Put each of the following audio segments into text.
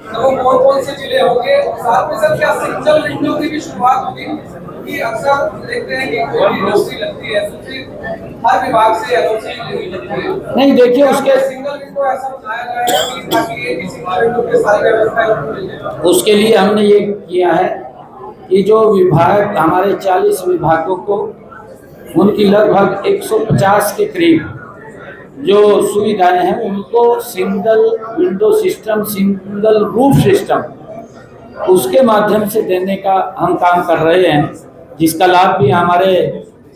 तो वो कौन कौन से जिले होंगे, साथ में सर क्या सिंगल विंडो की भी शुरुआत होगी? क्योंकि अक्सर देखते हैं कि कोई भी इंडस्ट्री लगती है तो फिर हर विभाग से एलओसी लगती है। नहीं देखिए, उसके सिंगल विंडो ऐसा बनाया जाएगा कि ताकि एक ही सिंगल विंडो पे सारी व्यवस्था। उसके लिए हमने ये किया है कि जो विभाग हमारे 40 विभागों को उनकी लगभग 150 के करीब जो सुविधाएं हैं उनको single window system, single roof system उसके माध्यम से देने का हम काम कर रहे हैं, जिसका लाभ भी हमारे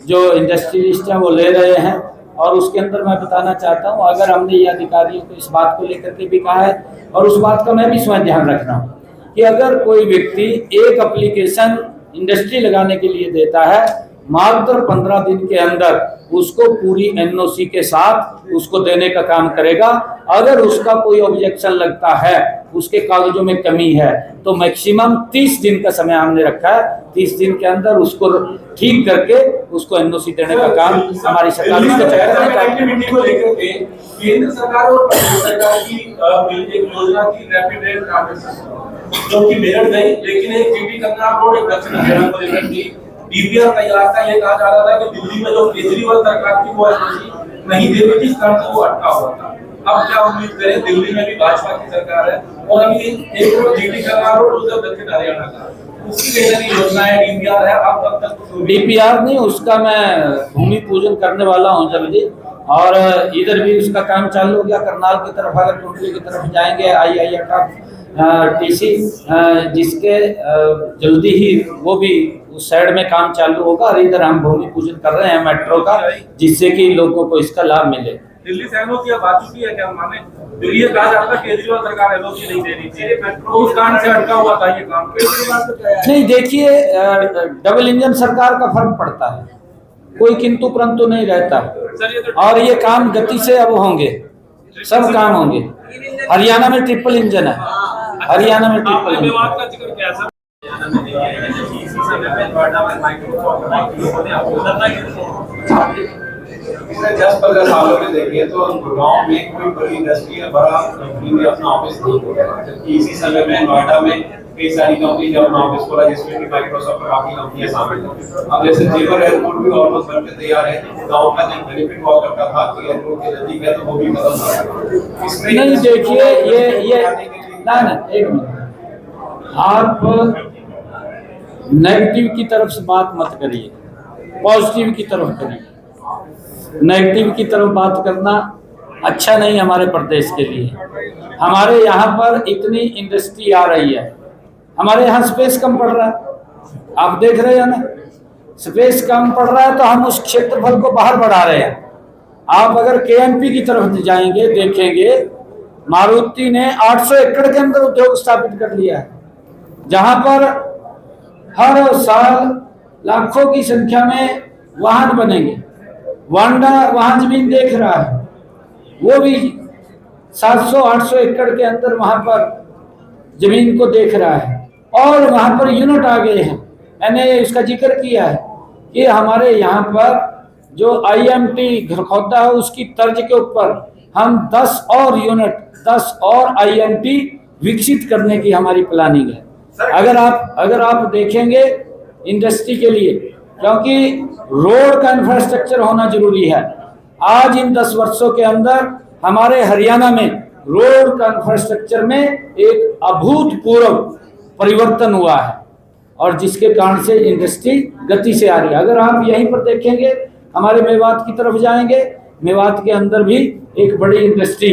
जो इंडस्ट्रियलिस्ट हैं वो ले रहे हैं। और उसके अंदर मैं बताना चाहता हूँ, अगर हमने ये अधिकारियों को इस बात को लेकर के भी कहा है और उस बात का मैं भी स्वयं ध्यान रख रहा हूँ कि अगर कोई व्यक्ति एक एप्लीकेशन इंडस्ट्री लगाने के लिए देता है, मात्र 15 दिन के अंदर उसको पूरी एनओसी के साथ उसको देने का काम करेगा। अगर उसका कोई ऑब्जेक्शन लगता है, उसके कागजों में कमी है, तो मैक्सिमम 30 दिन का समय हमने रखा है। 30 दिन के अंदर उसको ठीक करके उसको एनओसी देने का काम हमारी सरकार इसके एक्टिविटी को लेकर के केंद्र सरकार और सरकार की एक योजना की रैपिड रेल ट्रांजिशन जो कि मेरठ गई, लेकिन एक जीटी कंगना रोड एक दक्षिण हरियाणा को लेकर के डीपीआर तैयार था। ये कहा जा रहा था कि दिल्ली में जो केजरीवाल सरकार की वो नहीं दे रही थी, इस कारण से वो अटका हुआ था। अब क्या उम्मीद करें, दिल्ली में भी भाजपा की सरकार है और अभी एक रोड जीटी कंगना रोड दूसरा दक्षिण हरियाणा का उसकी कई योजना है, डीपीआर है। अब तब तक डीपीआर नहीं, उसका मैं भूमि पूजन करने वाला हूँ जल्दी, और इधर भी उसका काम चालू हो गया। करनाल की तरफ अगर टुंडली की तरफ जाएंगे IIR का TC जिसके जल्दी ही वो भी उस साइड में काम चालू होगा। और इधर हम भूमि पूजन कर रहे हैं मेट्रो का, जिससे कि लोगों को इसका लाभ मिले। दिल्ली से एनओसी अब आ चुकी है क्या? माने दिल्ली ये कहा जाता है केजरीवाल सरकार एनओसी नहीं दे रही थी, मेट्रो उस कारण से अटका हुआ था ये काम। नहीं देखिए, डबल इंजन सरकार का फर्क पड़ता है, कोई किंतु परंतु नहीं रहता। और ये काम गति से अब होंगे, सब काम होंगे। हरियाणा में ट्रिपल इंजन है, हरियाणा में ट्रिपल इंजन। का जिक्र किया सर, पिछले 10-15 सालों में देखिए तो गांव में कोई बड़ी इंडस्ट्री या बड़ा कंपनी में अपना ऑफिस नहीं खोला, जबकि इसी समय में नोएडा में कई सारी कंपनी ने अपना ऑफिस खोला, जिसमें कि माइक्रोसॉफ्ट और बाकी कंपनियां शामिल हैं। अब जैसे जेवर एयरपोर्ट भी ऑलमोस्ट बनकर तैयार है, गांव का जो बेनिफिट हुआ करता था कि एयरपोर्ट के नजदीक है तो वो भी खत्म हो गया। इसमें नहीं देखिए, ये ना एक मिनट, आप नेगेटिव की तरफ से बात मत करिए, पॉजिटिव की तरफ करिए। नेगेटिव की तरफ बात करना अच्छा नहीं हमारे प्रदेश के लिए। हमारे यहाँ पर इतनी इंडस्ट्री आ रही है, हमारे यहाँ स्पेस कम पड़ रहा है, आप देख रहे हैं ना, स्पेस कम पड़ रहा है तो हम उस क्षेत्रफल को बाहर बढ़ा रहे हैं। आप अगर KNP की तरफ जाएंगे, देखेंगे मारुति ने 800 एकड़ के अंदर उद्योग स्थापित कर लिया है, जहां पर हर साल लाखों की संख्या में वाहन बनेंगे। वांडा वहां जमीन देख रहा है, वो भी 700-800 एकड़ के अंदर वहां पर जमीन को देख रहा है, और वहां पर यूनिट आ गए हैं। मैंने इसका जिक्र किया है कि हमारे यहाँ पर जो IMT घरखौदा है उसकी तर्ज के ऊपर हम 10 और यूनिट, 10 और IMT विकसित करने की हमारी प्लानिंग है। अगर आप देखेंगे इंडस्ट्री के लिए, क्योंकि रोड का इंफ्रास्ट्रक्चर होना जरूरी है। आज इन 10 वर्षों के अंदर हमारे हरियाणा में रोड का इंफ्रास्ट्रक्चर में एक अभूतपूर्व परिवर्तन हुआ है, और जिसके कारण से इंडस्ट्री गति से आ रही है। अगर आप यहीं पर देखेंगे, हमारे मेवात की तरफ जाएंगे, मेवात के अंदर भी एक बड़ी इंडस्ट्री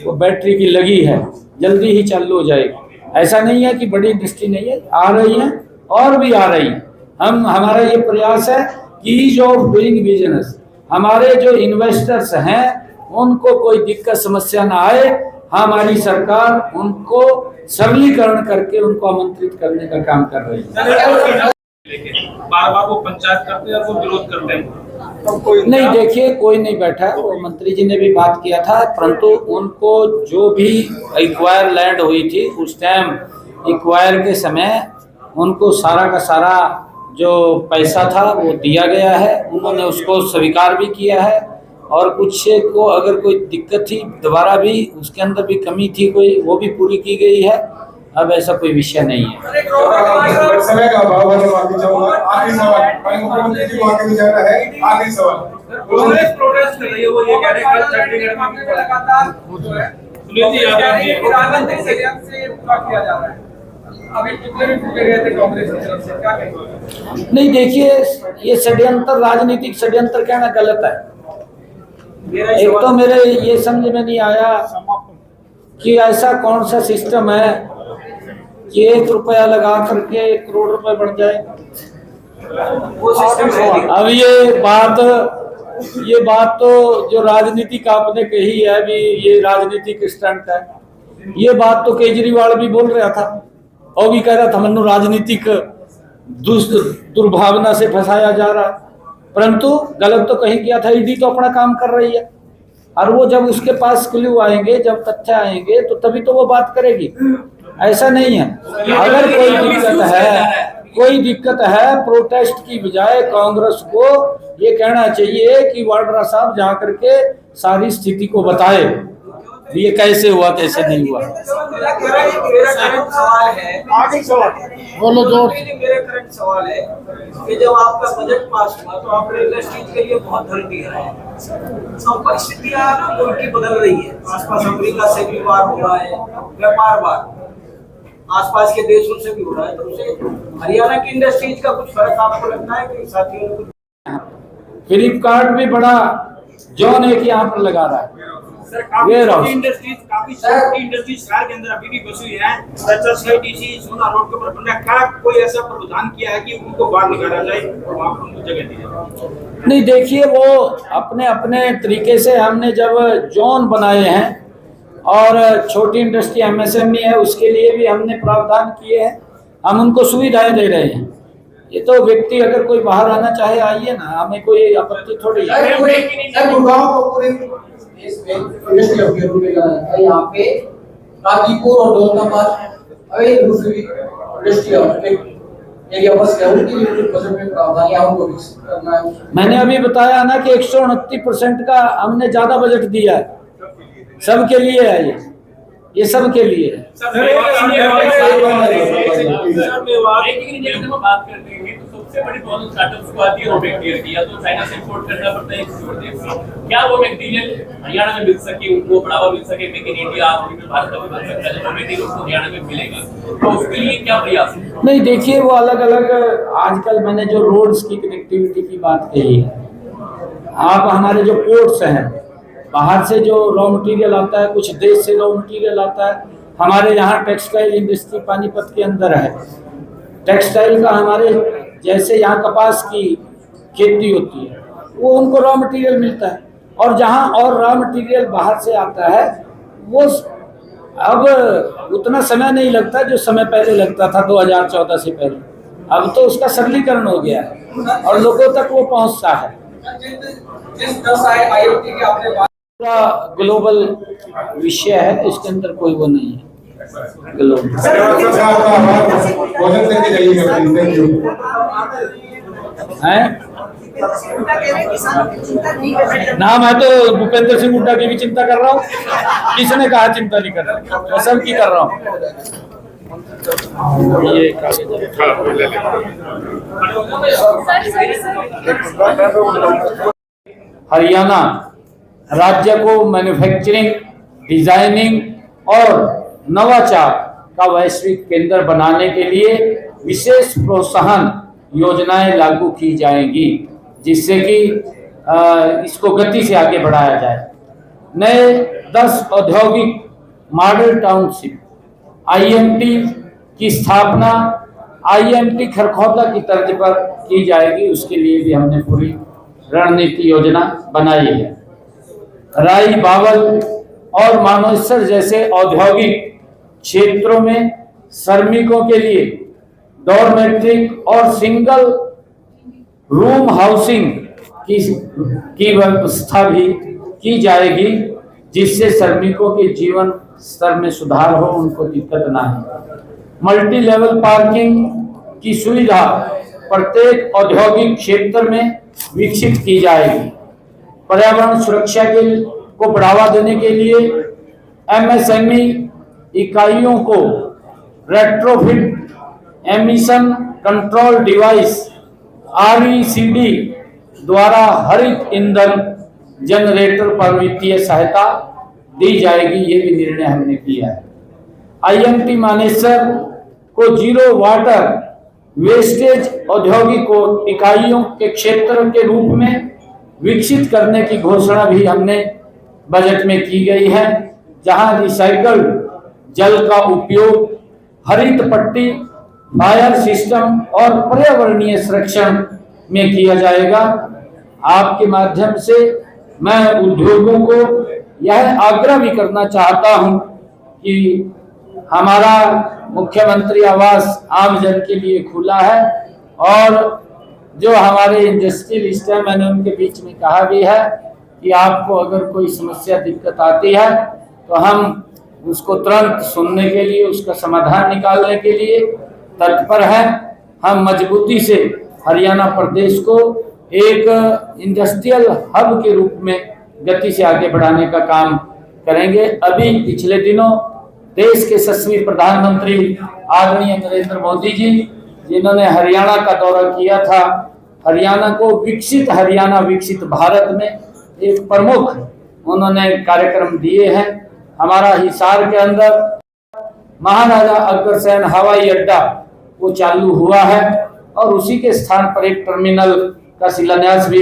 वो बैटरी की लगी है, जल्दी ही चालू हो जाएगी। ऐसा नहीं है कि बड़ी इंडस्ट्री नहीं है, आ रही है और भी आ रही है। हमारा ये प्रयास है कि ईज ऑफ डूइंग बिजनेस, हमारे जो इन्वेस्टर्स हैं उनको कोई दिक्कत समस्या ना आए। हमारी सरकार उनको सरलीकरण करके उनको आमंत्रित करने का काम कर रही है। बार-बार वो पंचायत करते हैं और वो विरोध करते हैं। नहीं देखिए, कोई नहीं बैठा है, वो मंत्री जी ने भी बात किया था, परंतु उनको जो भी एक्वायर लैंड हुई थी उस टाइम एक्वायर के समय उनको सारा का सारा जो पैसा था वो दिया गया है, उन्होंने उसको स्वीकार भी किया है। और कुछ को अगर कोई दिक्कत थी दोबारा भी उसके अंदर भी कमी थी कोई, वो भी पूरी की गई है। अब ऐसा कोई विषय नहीं है। समय का अभाव है, माफी चाहूंगा। आखिरी सवाल, माननीय मुख्यमंत्री जी को आगे भी जाना है। आखिरी सवाल। कांग्रेस प्रोटेस्ट कर रही है, वो ये कह रहे हैं कल चंडीगढ़ में लगातार जो है राजनीतिक षड्यंत्र से पूरा किया जा रहा है। अभी कितने भी फूके गए थे कांग्रेस की तरफ से, क्या कहेंगे? नहीं देखिए, ये षड्यंत्र, राजनीतिक षड्यंत्र कहना गलत है। एक तो मेरे ये समझ में नहीं आया कि ऐसा कौन सा सिस्टम है कि 1 रुपया लगा करके 1 करोड़ रुपए बढ़ जाए। अब ये बात तो जो राजनीतिक आपने कही है भी, ये राजनीतिक स्टंट है। ये बात तो केजरीवाल भी बोल रहा था और भी कह रहा था मनु राजनीतिक दुर्भावना से फंसाया जा रहा है, परंतु गलत तो कहीं किया था। ईडी तो अपना काम कर रही है और वो जब उसके पास क्लू आएंगे, जब तथ्य आएंगे तो तभी तो वो बात करेगी। ऐसा नहीं है। अगर कोई दिक्कत है प्रोटेस्ट की बजाय कांग्रेस को ये कहना चाहिए कि वाड्रा साहब जा करके सारी स्थिति को बताए, ये कैसे हुआ कैसे नहीं हुआ। मेरा करंट सवाल है, बोलो जोर। मेरा करंट सवाल है कि जब आपका बजट पास हुआ तो आपने इंडस्ट्रीज के लिए बहुत धन दिया है। अब परिस्थितियां ना मुल्क की बदल रही है। आसपास अमेरिका से भी वार हो रहा है, व्यापार वार आसपास के देशों से भी हो रहा है, तो उसे हरियाणा की इंडस्ट्रीज का कुछ फर्क आपको लगता है कि साथियों ने? फ्लिपकार्ट भी बड़ा जोन है कि यहाँ पर लगा रहा है। सर काफी इंडस्ट्रीज शहर के अंदर अभी भी बसी है। SITC सोना रोड के ऊपर बन रहा है। क्या कोई ऐसा प्रावधान किया है कि उनको बाहर निकाला जाए और वहाँ पर उनको जगह दी जाए? नहीं देखिए, वो अपने अपने तरीके से हमने जब जोन बनाए हैं और छोटी इंडस्ट्री MSME है उसके लिए भी हमने प्रावधान किए हैं, हम उनको सुविधाएं दे रहे हैं। ये तो व्यक्ति अगर कोई बाहर आना चाहे आइए ना, हमें कोई आपत्ति थोड़ी है। यहाँ पे गाजीपुर और दौलताबाद मैंने अभी बताया ना कि 129% का हमने ज्यादा बजट दिया है। सबके लिए है, ये सबके लिए है। बात करते हैं तो सबसे बड़ी प्रॉब्लम स्टार्टअप्स को आती है रॉ मटेरियल की, या तो चाइना से इंपोर्ट करना पड़ता है किसी और देश से। क्या रॉ मटेरियल हरियाणा में मिल सके, उनको बढ़ावा मिल सके, मेक इन इंडिया आज भी भारत में बन सकता है, रॉ मटेरियल उसको हरियाणा में मिलेगा, तो उसके लिए क्या प्रयास है? नहीं देखिए, वो अलग अलग आजकल मैंने जो रोड्स की कनेक्टिविटी की बात कही है, आप हमारे जो पोर्ट्स हैं, बाहर से जो रॉ मटेरियल आता है, कुछ देश से रॉ मटेरियल आता है। हमारे यहाँ टेक्सटाइल इंडस्ट्री पानीपत के अंदर है। टेक्सटाइल का हमारे जैसे यहाँ कपास की खेती होती है, वो उनको रॉ मटेरियल मिलता है। और जहाँ और रॉ मटेरियल बाहर से आता है, वो अब उतना समय नहीं लगता जो समय पहले लगता था 2014 से पहले। अब तो उसका सरलीकरण हो गया है और लोगों तक वो पहुँचता है। जिस 10 IoT की आपने बात, पूरा ग्लोबल विषय है, इसके अंदर कोई वो नहीं है। ग्लोबल है ना, मैं तो भूपेंद्र सिंह हुड्डा की भी चिंता कर रहा हूँ। किसने कहा चिंता नहीं कर रहा? मैं सब की कर रहा हूँ। ये हरियाणा राज्य को मैन्युफैक्चरिंग, डिजाइनिंग और नवाचार का वैश्विक केंद्र बनाने के लिए विशेष प्रोत्साहन योजनाएं लागू की जाएंगी, जिससे कि इसको गति से आगे बढ़ाया जाए। नए 10 औद्योगिक मॉडल टाउनशिप IMT की स्थापना IMT खरखौदा की तर्ज पर की जाएगी। उसके लिए भी हमने पूरी रणनीति योजना बनाई है। राई, बावल और मानेसर जैसे औद्योगिक क्षेत्रों में श्रमिकों के लिए डॉर्मेट्रिक और सिंगल रूम हाउसिंग की व्यवस्था भी की जाएगी, जिससे श्रमिकों के जीवन स्तर में सुधार हो, उनको दिक्कत ना हो। मल्टी लेवल पार्किंग की सुविधा प्रत्येक औद्योगिक क्षेत्र में विकसित की जाएगी। पर्यावरण सुरक्षा को बढ़ावा देने के लिए MSME इकाइयों को retrofit emission control device RECD द्वारा हरित ईंधन जनरेटर पर वित्तीय सहायता दी जाएगी। ये भी निर्णय हमने किया है। IMT मानेसर को जीरो वाटर वेस्टेज औद्योगिक इकाइयों के क्षेत्र के रूप में विकसित करने की घोषणा भी हमने बजट में की गई है, जहां रिसाइकल्ड जल का उपयोग हरित पट्टी, फायर सिस्टम और पर्यावरणीय संरक्षण में किया जाएगा। आपके माध्यम से मैं उद्योगों को यह आग्रह भी करना चाहता हूं कि हमारा मुख्यमंत्री आवास आम जन के लिए खुला है, और जो हमारे इंडस्ट्रियलिस्ट हैं, मैंने उनके बीच में कहा भी है कि आपको अगर कोई समस्या दिक्कत आती है तो हम उसको तुरंत सुनने के लिए, उसका समाधान निकालने के लिए तत्पर हैं। हम मजबूती से हरियाणा प्रदेश को एक इंडस्ट्रियल हब के रूप में गति से आगे बढ़ाने का काम करेंगे। अभी पिछले दिनों देश के यशस्वी प्रधानमंत्री आदरणीय नरेंद्र मोदी जी, जिन्होंने हरियाणा का दौरा किया था, हरियाणा को विकसित हरियाणा विकसित भारत में एक प्रमुख उन्होंने कार्यक्रम दिए हैं। हमारा हिसार के अंदर महाराजा अग्रसेन हवाई अड्डा वो चालू हुआ है, और उसी के स्थान पर एक टर्मिनल का शिलान्यास भी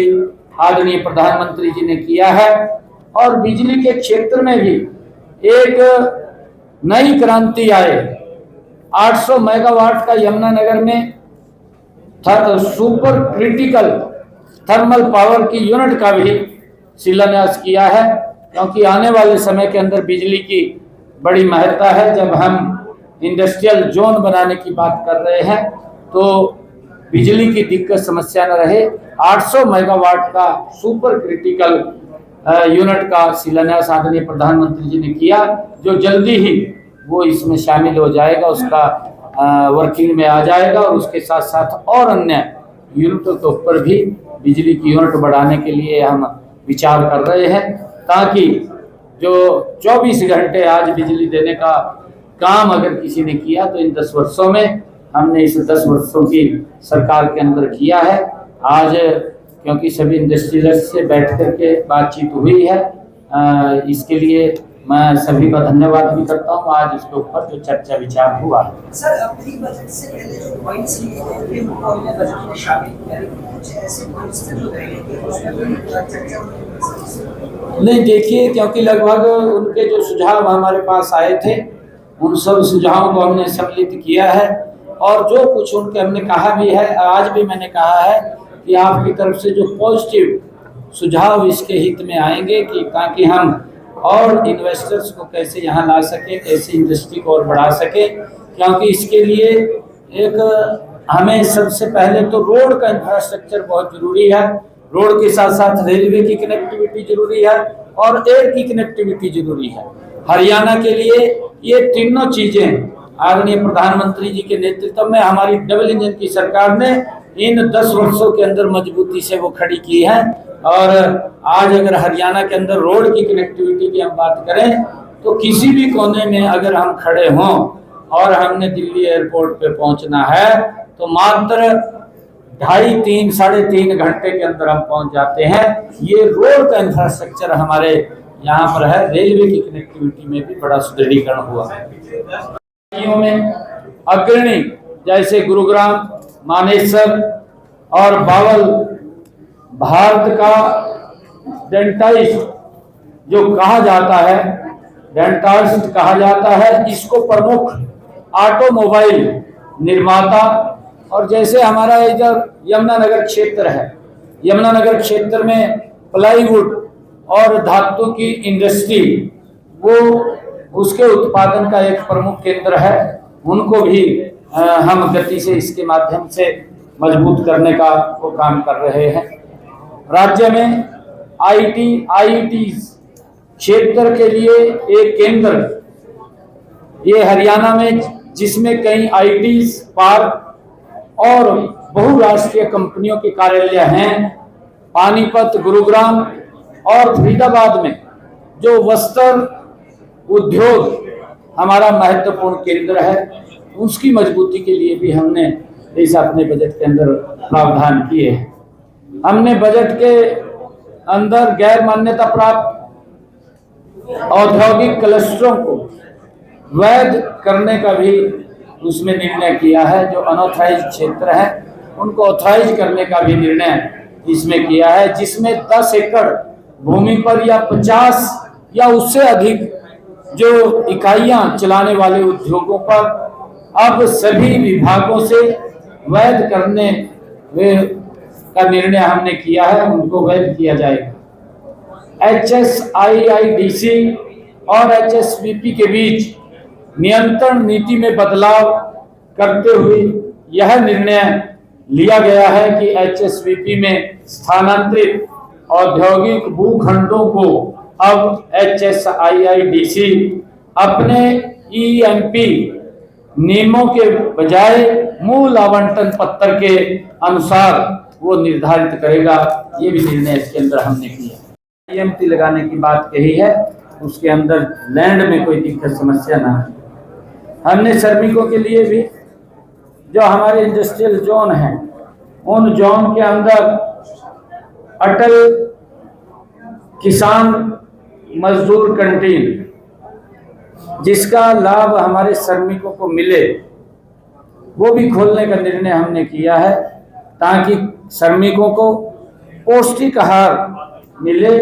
आदरणीय प्रधानमंत्री जी ने किया है। और बिजली के क्षेत्र में भी एक नई क्रांति आए। 800 मेगावाट का यमुनानगर में सुपर क्रिटिकल थर्मल पावर की यूनिट का भी शिलान्यास किया है, क्योंकि आने वाले समय के अंदर बिजली की बड़ी महत्ता है। जब हम इंडस्ट्रियल जोन बनाने की बात कर रहे हैं तो बिजली की दिक्कत समस्या न रहे। 800 मेगावाट का सुपर क्रिटिकल यूनिट का शिलान्यास आदरणीय प्रधानमंत्री जी ने किया, जो जल्दी ही वो इसमें शामिल हो जाएगा, उसका वर्किंग में आ जाएगा। और उसके साथ साथ और अन्य यूनिटों के ऊपर भी बिजली की यूनिट बढ़ाने के लिए हम विचार कर रहे हैं, ताकि जो 24 घंटे आज बिजली देने का काम अगर किसी ने किया तो इन 10 वर्षों में हमने इस 10 वर्षों की सरकार के अंदर किया है। आज क्योंकि सभी इंडस्ट्रियलिस्ट से बैठ करके बातचीत हुई है, इसके लिए मैं सभी का धन्यवाद भी करता हूँ। आज इसके ऊपर जो चर्चा विचार हुआ है। सर, अपनी बजट से पहले जो पॉइंट्स लिए थे वो बजट में शामिल किया, कुछ ऐसे पॉइंट्स थे जो रहे थे उसमें कोई चर्चा नहीं। देखिए, क्योंकि लगभग उनके जो सुझाव हमारे पास आए थे उन सब सुझावों को हमने सम्मिलित किया है, और जो कुछ उनके हमने कहा भी है, आज भी मैंने कहा है कि आपकी तरफ से जो पॉजिटिव सुझाव इसके हित में आएंगे कि ताकि हम और इन्वेस्टर्स को कैसे यहाँ ला सके, कैसे इंडस्ट्री को और बढ़ा सके। क्योंकि इसके लिए एक हमें सबसे पहले तो रोड का इंफ्रास्ट्रक्चर बहुत जरूरी है, रोड के साथ साथ रेलवे की कनेक्टिविटी जरूरी है और एयर की कनेक्टिविटी जरूरी है। हरियाणा के लिए ये तीनों चीजें आदरणीय प्रधानमंत्री जी के नेतृत्व में हमारी डबल इंजन की सरकार ने इन 10 वर्षों के अंदर मजबूती से वो खड़ी की है। और आज अगर हरियाणा के अंदर रोड की कनेक्टिविटी की हम बात करें तो किसी भी कोने में अगर हम खड़े हों और हमने दिल्ली एयरपोर्ट पे पहुंचना है तो मात्र 2.5, 3 घंटे के अंदर हम पहुंच जाते हैं। ये रोड का इंफ्रास्ट्रक्चर हमारे यहाँ पर है। रेलवे की कनेक्टिविटी में भी बड़ा सुदृढ़ीकरण हुआ है। में अग्रणी जैसे गुरुग्राम, मानेसर और बावल भारत का डेंटाइस्ट जो कहा जाता है, डेंटाइस्ट कहा जाता है, इसको प्रमुख ऑटोमोबाइल निर्माता। और जैसे हमारा इधर यमुनानगर क्षेत्र है, यमुनानगर क्षेत्र में प्लाईवुड और धातु की इंडस्ट्री वो उसके उत्पादन का एक प्रमुख केंद्र है, उनको भी हम गति से इसके माध्यम से मजबूत करने का वो काम कर रहे हैं। राज्य में आईटी क्षेत्र के लिए एक केंद्र ये हरियाणा में, जिसमें कई आईटी पार्क और बहुराष्ट्रीय कंपनियों के कार्यालय हैं। पानीपत, गुरुग्राम और फरीदाबाद में जो वस्त्र उद्योग हमारा महत्वपूर्ण केंद्र है, उसकी मजबूती के लिए भी हमने इस अपने बजट के अंदर प्रावधान किए हैं। हमने बजट के अंदर गैर मान्यता प्राप्त औद्योगिक क्लस्टरों को वैध करने का भी उसमें निर्णय किया है। जो अनऑथराइज क्षेत्र है उनको ऑथराइज करने का भी निर्णय इसमें किया है, जिसमें 10 एकड़ भूमि पर या 50 या उससे अधिक जो इकाइयां चलाने वाले उद्योगों पर अब सभी विभागों से वैध करने का निर्णय हमने किया है, उनको वैध किया जाएगा। HSIIDC और HSVP के बीच नियंत्रण नीति में बदलाव करते हुए यह निर्णय लिया गया है कि HSVP में स्थानांतरित औद्योगिक भूखंडों को अब HSIIDC अपने EMP नियमों के बजाय मूल आवंटन पत्र के अनुसार वो निर्धारित करेगा। ये भी निर्णय इसके अंदर हमने किया। EMP लगाने की बात कही है, उसके अंदर लैंड में कोई दिक्कत समस्या ना है। हमने श्रमिकों के लिए भी जो हमारे इंडस्ट्रियल जोन हैं, उन जोन के अंदर अटल किसान मजदूर कैंटीन, जिसका लाभ हमारे श्रमिकों को मिले, वो भी खोलने का निर्णय हमने किया है, ताकि श्रमिकों को पौष्टिक आहार मिले,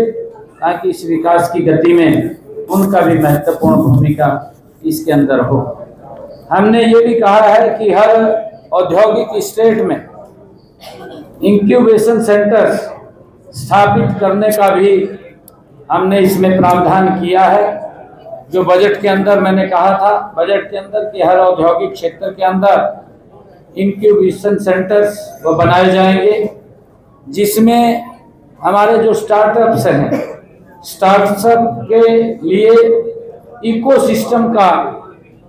ताकि इस विकास की गति में उनका भी महत्वपूर्ण भूमिका इसके अंदर हो। हमने ये भी कहा है कि हर औद्योगिक स्टेट में इंक्यूबेशन सेंटर्स स्थापित करने का भी हमने इसमें प्रावधान किया है। जो बजट के अंदर मैंने कहा था, बजट के अंदर कि हर औद्योगिक क्षेत्र के अंदर इंक्यूबेशन सेंटर्स वो बनाए जाएंगे, जिसमें हमारे जो स्टार्टअप्स हैं, स्टार्टअप के लिए इकोसिस्टम का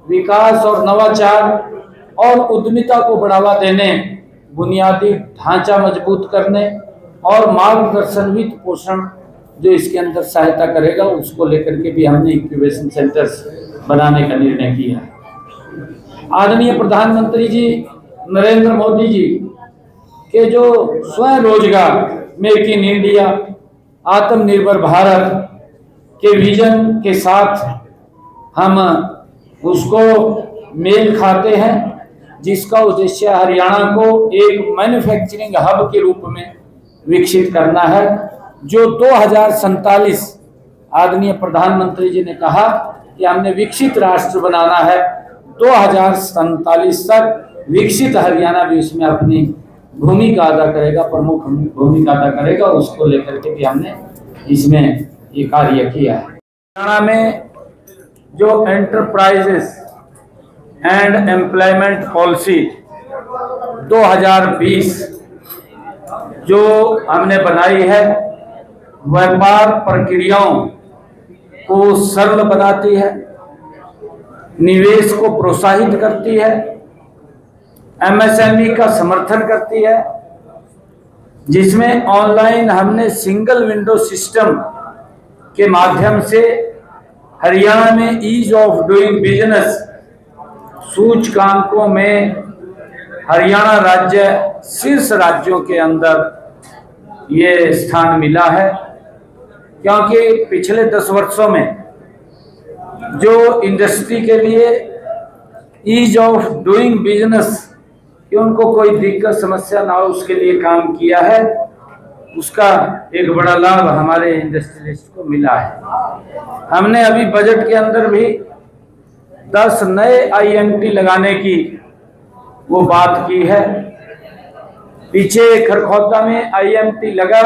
विकास और नवाचार और उद्यमिता को बढ़ावा देने, बुनियादी ढांचा मजबूत करने और मार्गदर्शन वित्त पोषण जो इसके अंदर सहायता करेगा, उसको लेकर के भी हमने इंक्यूबेशन सेंटर्स बनाने का निर्णय किया है। आदरणीय प्रधानमंत्री जी नरेंद्र मोदी जी के जो स्वयं रोजगार, मेक इन इंडिया, आत्मनिर्भर भारत के विजन के साथ हम उसको मेल खाते हैं, जिसका उद्देश्य हरियाणा को एक मैन्युफैक्चरिंग हब के रूप में विकसित करना है। जो 2047 आदरणीय प्रधानमंत्री जी ने कहा कि हमने विकसित राष्ट्र बनाना है, 2047 तक विकसित हरियाणा भी उसमें अपनी भूमिका अदा करेगा, प्रमुख भूमिका अदा करेगा। उसको लेकर के भी हमने इसमें ये कार्य किया है। हरियाणा में जो एंटरप्राइजेस एंड एम्प्लॉयमेंट पॉलिसी 2020 जो हमने बनाई है, व्यापार प्रक्रियाओं को सरल बनाती है, निवेश को प्रोत्साहित करती है, MSME का समर्थन करती है, जिसमें ऑनलाइन हमने सिंगल विंडो सिस्टम के माध्यम से हरियाणा में ईज ऑफ डूइंग बिजनेस सूचकांकों में हरियाणा राज्य शीर्ष राज्यों के अंदर ये स्थान मिला है। क्योंकि पिछले 10 वर्षों में जो इंडस्ट्री के लिए ईज ऑफ डूइंग बिजनेस कि उनको कोई दिक्कत समस्या ना हो, उसके लिए काम किया है, उसका एक बड़ा लाभ हमारे इंडस्ट्रियलिस्ट को मिला है। हमने अभी बजट के अंदर भी 10 नए IMT लगाने की वो बात की है। पीछे खरखौदा में IMT लगा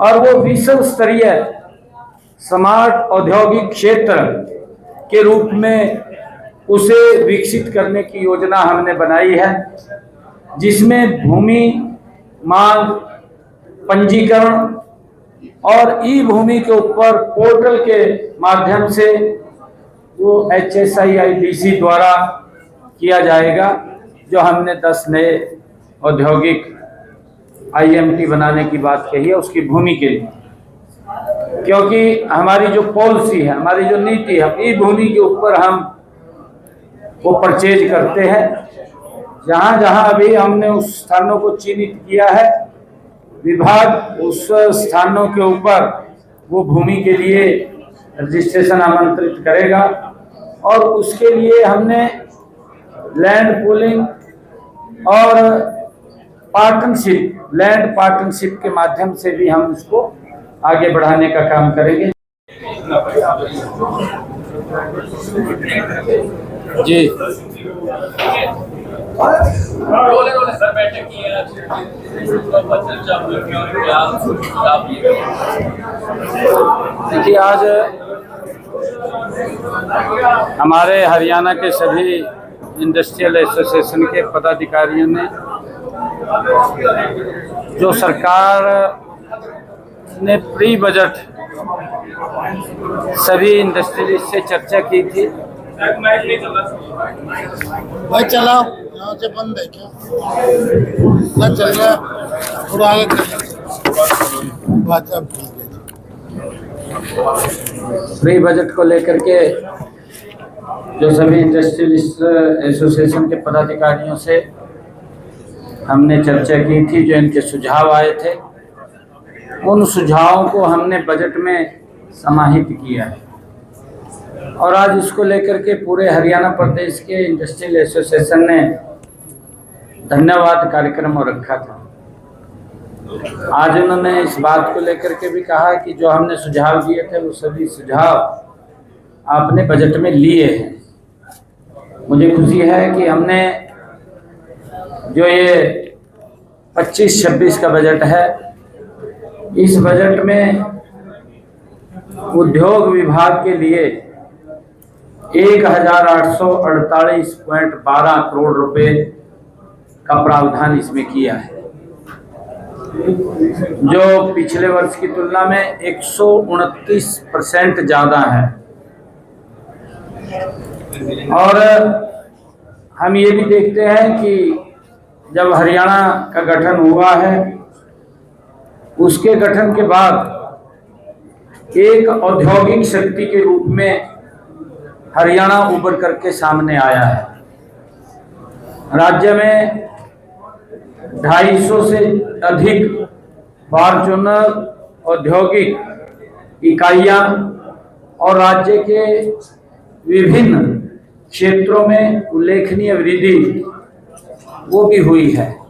और वो विश्व स्तरीय स्मार्ट औद्योगिक क्षेत्र के रूप में उसे विकसित करने की योजना हमने बनाई है, जिसमें भूमि मांग पंजीकरण और ई भूमि के ऊपर पोर्टल के माध्यम से वो HSIIDC द्वारा किया जाएगा। जो हमने 10 नए औद्योगिक IMT बनाने की बात कही है, उसकी भूमि के लिए क्योंकि हमारी जो पॉलिसी है, हमारी जो नीति है, अपनी भूमि के ऊपर हम वो परचेज करते हैं। जहाँ जहाँ अभी हमने उस स्थानों को चिन्हित किया है, विभाग उस स्थानों के ऊपर वो भूमि के लिए रजिस्ट्रेशन आमंत्रित करेगा और उसके लिए हमने लैंड पूलिंग और पार्टनरशिप, लैंड पार्टनरशिप के माध्यम से भी हम इसको आगे बढ़ाने का काम करेंगे। जी सर बैठक की है, देखिए, आज हमारे हरियाणा के सभी इंडस्ट्रियल एसोसिएशन के पदाधिकारियों ने जो सरकार ने प्री बजट सभी इंडस्ट्रियलिस्ट से चर्चा की थी। भाई चलाओ, यहाँ से बंद है क्या? ना चल रहा है, थोड़ा आगे कर बात। अब ठीक है। प्री बजट को लेकर के जो सभी इंडस्ट्रियलिस्ट एसोसिएशन के पदाधिकारियों से हमने चर्चा की थी, जो इनके सुझाव आए थे, उन सुझावों को हमने बजट में समाहित किया है और आज इसको लेकर के पूरे हरियाणा प्रदेश के इंडस्ट्रियल एसोसिएशन ने धन्यवाद कार्यक्रम रखा था। आज उन्होंने इस बात को लेकर के भी कहा कि जो हमने सुझाव दिए थे वो सभी सुझाव आपने बजट में लिए हैं। मुझे खुशी है कि हमने जो ये 25-26 का बजट है, इस बजट में उद्योग विभाग के लिए 1848.12 करोड़ रुपए का प्रावधान इसमें किया है, जो पिछले वर्ष की तुलना में 129% ज़्यादा है। और हम ये भी देखते हैं कि जब हरियाणा का गठन हुआ है, उसके गठन के बाद एक औद्योगिक शक्ति के रूप में हरियाणा उभर करके सामने आया है। राज्य में 250 से अधिक फॉर्च्यूनर औद्योगिक इकाइयां और राज्य के विभिन्न क्षेत्रों में उल्लेखनीय वृद्धि वो भी हुई है।